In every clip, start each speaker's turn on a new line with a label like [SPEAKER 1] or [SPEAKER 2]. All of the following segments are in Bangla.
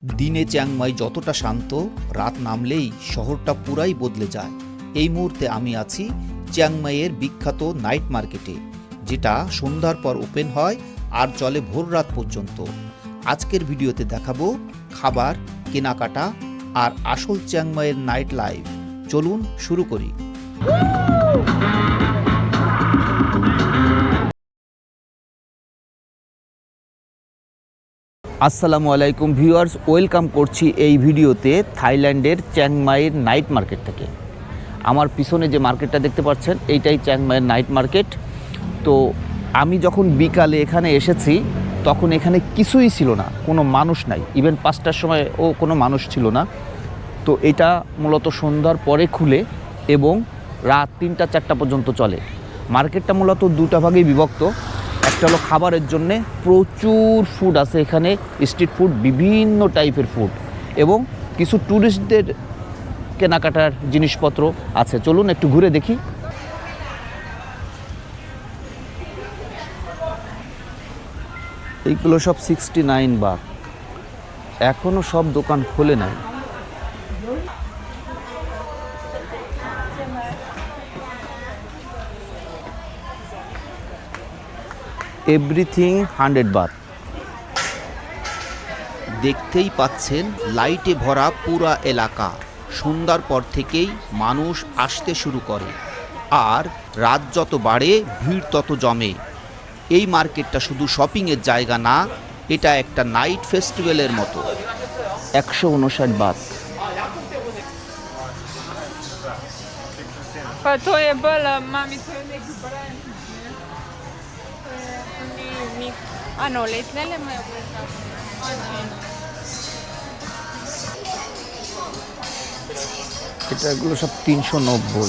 [SPEAKER 1] দিনে চিয়াংমাই যতটা শান্ত, রাত নামলেই শহরটা পুরাই বদলে যায়। এই মুহূর্তে আমি আছি চিয়াংমাইয়ের বিখ্যাত নাইট মার্কেটে, যেটা সন্ধ্যার পর ওপেন হয় আর চলে ভোর রাত পর্যন্ত। আজকের ভিডিওতে দেখাবো খাবার, কেনাকাটা আর আসল চিয়াংমাইয়ের নাইট লাইফ। চলুন শুরু করি। আসসালামু আলাইকুম ভিউয়ার্স, ওয়েলকাম করছি এই ভিডিওতে থাইল্যান্ডের চিয়াংমাইয়ের নাইট মার্কেট থেকে। আমার পিছনে যে মার্কেটটা দেখতে পাচ্ছেন এইটাই চিয়াংমাইয়ের নাইট মার্কেট। তো আমি যখন বিকালে এখানে এসেছি তখন এখানে কিছুই ছিল না, কোনো মানুষ নাই। ইভেন 5টার সময়ও কোনো মানুষ ছিল না। তো এটা মূলত সন্ধ্যার পরে খুলে এবং রাত 3টা-4টা পর্যন্ত চলে। মার্কেটটা মূলত দুটা ভাগেই বিভক্ত। একটা হলো খাবারের জন্যে, প্রচুর ফুড আছে এখানে, স্ট্রিট ফুড, বিভিন্ন টাইপের ফুড, এবং কিছু ট্যুরিস্টদের কেনাকাটার জিনিসপত্র আছে। চলুন একটু ঘুরে দেখি। এইগুলো সব 69 বাট, এখনও সব দোকান খোলে নাই। Everything 100 but. দেখতেই পাচ্ছেন লাইটে ভরা পুরা এলাকা। সন্ধ্যার পর থেকেই মানুষ আসতে শুরু করে, আর রাত যত বাড়ে ভিড় তত জমে। এই মার্কেটটা শুধু শপিংয়ের জায়গা না, এটা একটা নাইট ফেস্টিভ্যালের মতো। 159 বাট।
[SPEAKER 2] No, le mai
[SPEAKER 1] এটাগুলো সব 390।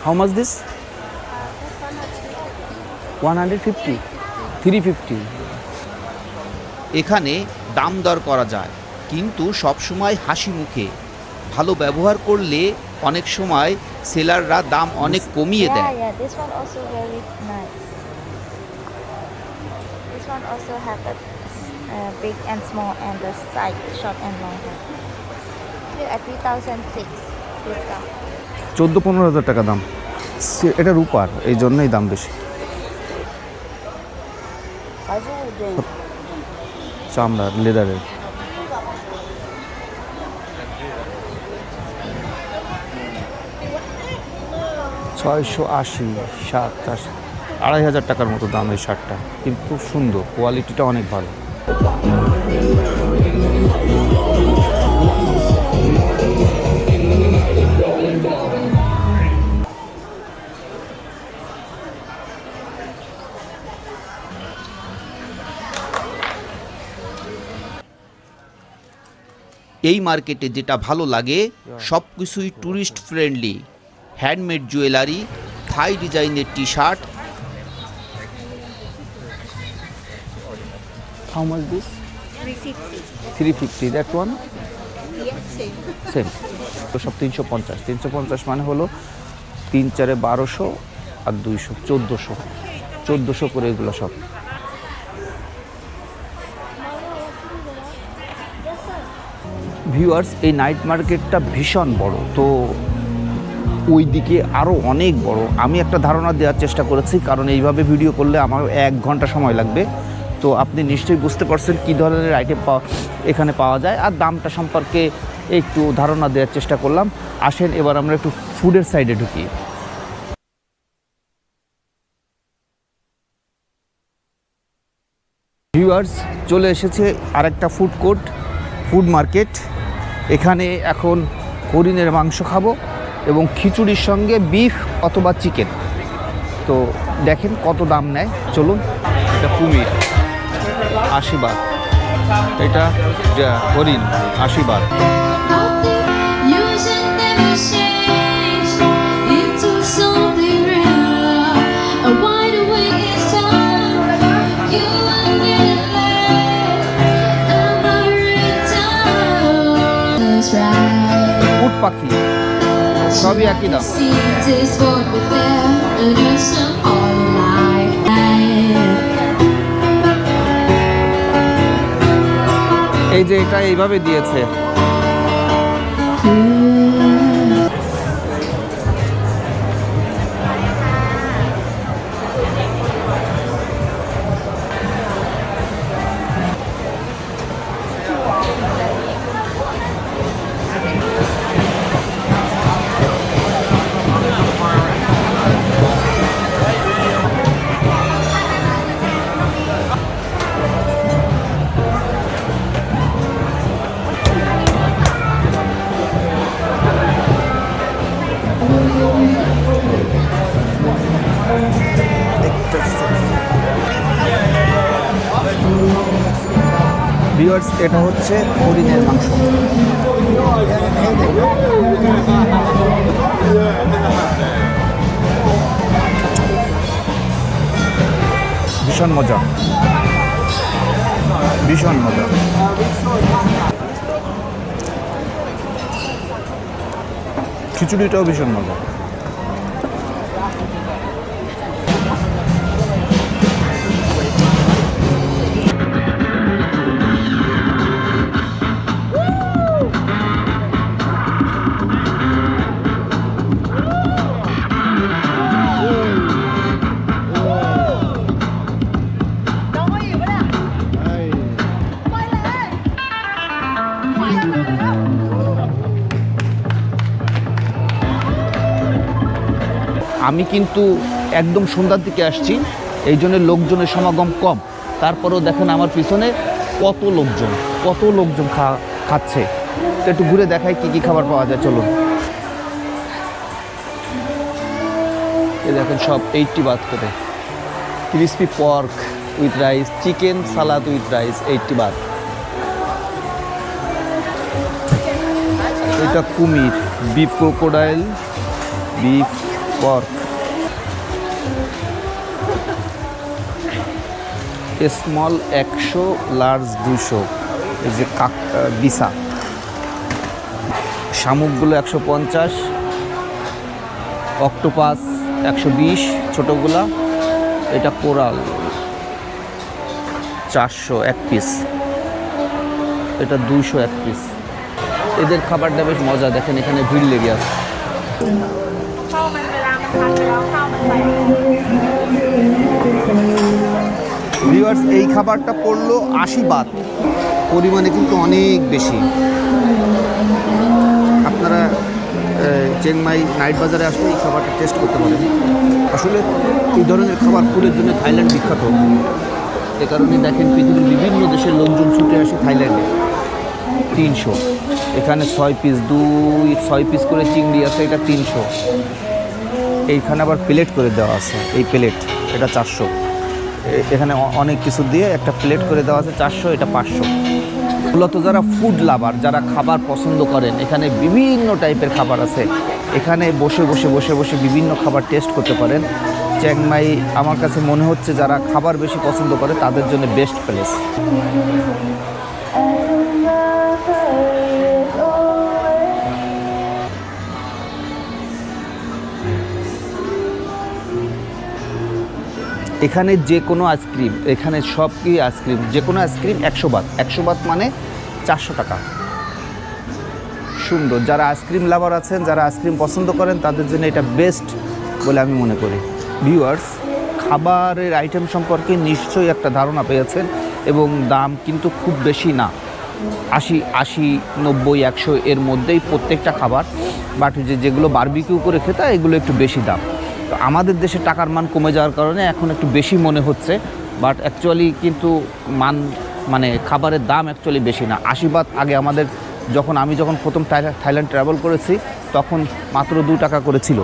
[SPEAKER 1] How much this? 150, 350। এখানে দাম দর করা যায়, কিন্তু সব সময় হাসি মুখে। ভালো ব্যবহার করলে অনেক সময় সেলাররা দাম অনেক কমিয়ে দেয়।
[SPEAKER 3] Yeah, this one also very nice. This one also have a big and small and the side short and long. Here at 3006 discount.
[SPEAKER 1] 14-15 হাজার টাকা দাম। এটা রূপার, এই জন্যই দাম বেশি। চামড়ার, লেদারের। 680, 780, 2500 টাকার মতো দাম এই শার্টটা, কিন্তু সুন্দর, কোয়ালিটিটা অনেক ভালো। এই মার্কেটে যেটা ভালো লাগে, সব কিছুই ট্যুরিস্ট ফ্রেন্ডলি। হ্যান্ডমেড জুয়েলারি, থাই ডিজাইনের T shirt. How much this?
[SPEAKER 3] 350.
[SPEAKER 1] 350. That one?
[SPEAKER 3] Yes, same.
[SPEAKER 1] Same. তো সব 350। 350 মানে হলো 3-4 1200 আর 200 1400 করে এগুলো সব। ভিউয়ার্স, এই নাইট মার্কেটটা ভীষণ বড়, তো ওই দিকে আরও অনেক বড়। আমি একটা ধারণা দেওয়ার চেষ্টা করেছি, কারণ এইভাবে ভিডিও করলে আমার 1 ঘন্টা সময় লাগবে। তো আপনি নিশ্চয়ই বুঝতে পারছেন কী ধরনের আইটেম এখানে পাওয়া যায়, আর দামটা সম্পর্কে একটু ধারণা দেওয়ার চেষ্টা করলাম। আসেন এবার আমরা একটু ফুডের সাইডে ঢুকি। ভিউয়ার্স, চলে এসেছে আরেকটা ফুড কোর্ট, ফুড মার্কেট। এখানে এখন হরিণের মাংস খাবো এবং খিচুড়ির সঙ্গে বিফ অথবা চিকেন। তো দেখেন কত দাম নেয়। চলুন। এটা কুমির 80 বাট, এটা হরিণ 80 বাট। উট পাখি সবই একই দাম। এই যে এটা এইভাবে দিয়েছে। ভিউয়ার্স, এটা হচ্ছে হরিণের মাংস। ভীষণ মজা, ভীষণ মজা। খিচুড়িটাও ভীষণ মজা। আমি কিন্তু একদম সন্ধ্যার দিকে আসছি, এই জন্য লোকজনের সমাগম কম। তারপরেও দেখেন আমার পিছনে কত লোকজন খাচ্ছে। তো একটু ঘুরে দেখাই কি কি খাবার পাওয়া যায়, চলুন। এই দেখেন সব 80 বাত করে। Crispy pork with rice, chicken salad with rice 80 Baat. এটা কুমির, beef crocodile, beef pork. Small 100, large 200। এই যে বিসা। শামুকগুলো 150, অক্টোপাস 120 ছোটোগুলা। এটা কোরাল 400 এক পিস, এটা 200 এক পিস। এদের খাবারটা বেশ মজা, দেখেন এখানে ভিড় লেগে আছে। ভিউয়ার্স, এই খাবারটা পড়লো 80 বাত, পরিমাণে কিন্তু অনেক বেশি। আপনারা চিংমাই নাইট বাজারে আসলে এই খাবারটা টেস্ট করতে পারেন। আসলে এই ধরনের খাবার ফুডের জন্য থাইল্যান্ড বিখ্যাত। এ কারণে দেখেন পৃথিবীর বিভিন্ন দেশের লোকজন ছুটে আসে থাইল্যান্ডে। 300, এখানে 6 পিস, 6 পিস করে চিংড়ি আছে, এটা 300। এইখানে আবার প্লেট করে দেওয়া আছে, এই প্লেট, এটা 400। এখানে অনেক কিছু দিয়ে একটা প্লেট করে দেওয়া আছে 400, এটা 500। মূলত যারা ফুড লাভার, যারা খাবার পছন্দ করেন, এখানে বিভিন্ন টাইপের খাবার আছে। এখানে বসে বসে বিভিন্ন খাবার টেস্ট করতে পারেন। চিংমাই আমার কাছে মনে হচ্ছে যারা খাবার বেশি পছন্দ করে তাদের জন্য বেস্ট প্লেস। এখানে যে কোনো আইসক্রিম, এখানে সব কি আইসক্রিম, যে কোনো আইসক্রিম 100 বাত। 100 বাত মানে 400 টাকা। সুন্দর, যারা আইসক্রিম লাভার আছেন, যারা আইসক্রিম পছন্দ করেন তাদের জন্য এটা বেস্ট বলে আমি মনে করি। ভিউয়ার্স, খাবারের আইটেম সম্পর্কে নিশ্চয়ই একটা ধারণা পেয়েছেন, এবং দাম কিন্তু খুব বেশি না, 80, 90, 100 এর মধ্যেই প্রত্যেকটা খাবার। বাট যেগুলো বারবিকিউ করে খেতে এগুলো একটু বেশি দাম। তো আমাদের দেশে টাকার মান কমে যাওয়ার কারণে এখন একটু বেশি মনে হচ্ছে, বাট অ্যাকচুয়ালি কিন্তু মানে খাবারের দাম অ্যাকচুয়ালি বেশি না। 80 বাত আগে আমি যখন প্রথম থাইল্যান্ড ট্রাভেল করেছি তখন মাত্র 2 টাকা করে ছিল।